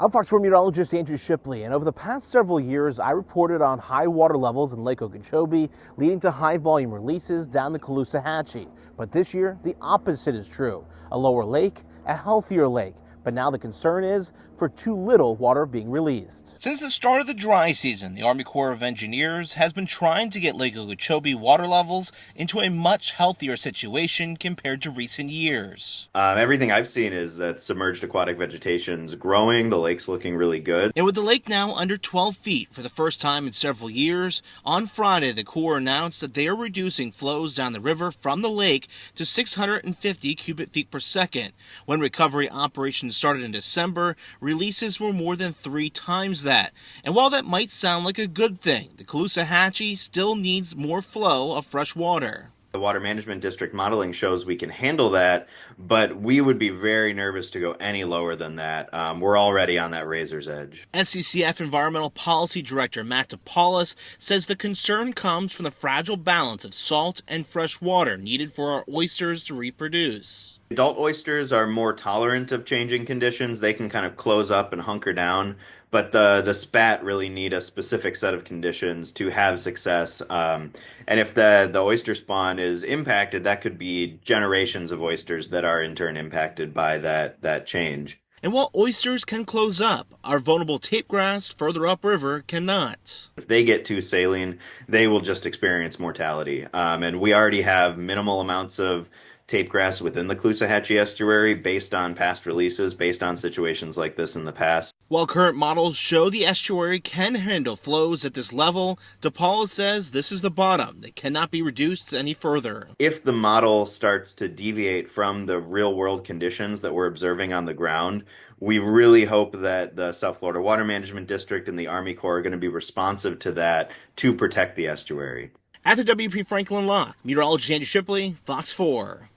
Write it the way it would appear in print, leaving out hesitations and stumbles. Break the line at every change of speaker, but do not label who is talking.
I'm Fox 4 meteorologist Andrew Shipley, and over the past several years, I reported on high water levels in Lake Okeechobee, leading to high volume releases down the Caloosahatchee. But this year, the opposite is true. A lower lake, a healthier lake. But now the concern is for too little water being released.
Since the start of the dry season, the Army Corps of Engineers has been trying to get Lake Okeechobee water levels into a much healthier situation compared to recent years.
Everything I've seen is that submerged aquatic vegetation's growing, the lake's looking really good.
And with the lake now under 12 feet for the first time in several years, on Friday the Corps announced that they are reducing flows down the river from the lake to 650 cubic feet per second. When recovery operations started in December, releases were more than 3 times that. And while that might sound like a good thing, the Caloosahatchee still needs more flow of fresh water.
The Water Management District modeling shows we can handle that, but we would be very nervous to go any lower than that. We're already on that razor's edge.
SCCF Environmental Policy Director Matt DePaulis says the concern comes from the fragile balance of salt and fresh water needed for our oysters to reproduce.
Adult oysters are more tolerant of changing conditions. They can kind of close up and hunker down, but the spat really need a specific set of conditions to have success. And if the oyster spawn is impacted, that could be generations of oysters that are in turn impacted by that change.
And while oysters can close up, our vulnerable tape grass further upriver cannot.
If they get too saline, they will just experience mortality. And we already have minimal amounts of tape grass within the Caloosahatchee estuary based on past releases, based on situations like this in the past.
While current models show the estuary can handle flows at this level, DePaulis says this is the bottom that cannot be reduced any further.
If the model starts to deviate from the real world conditions that we're observing on the ground, we really hope that the South Florida Water Management District and the Army Corps are going to be responsive to that to protect the estuary.
At the WP Franklin Lock, meteorologist Andrew Shipley, Fox 4.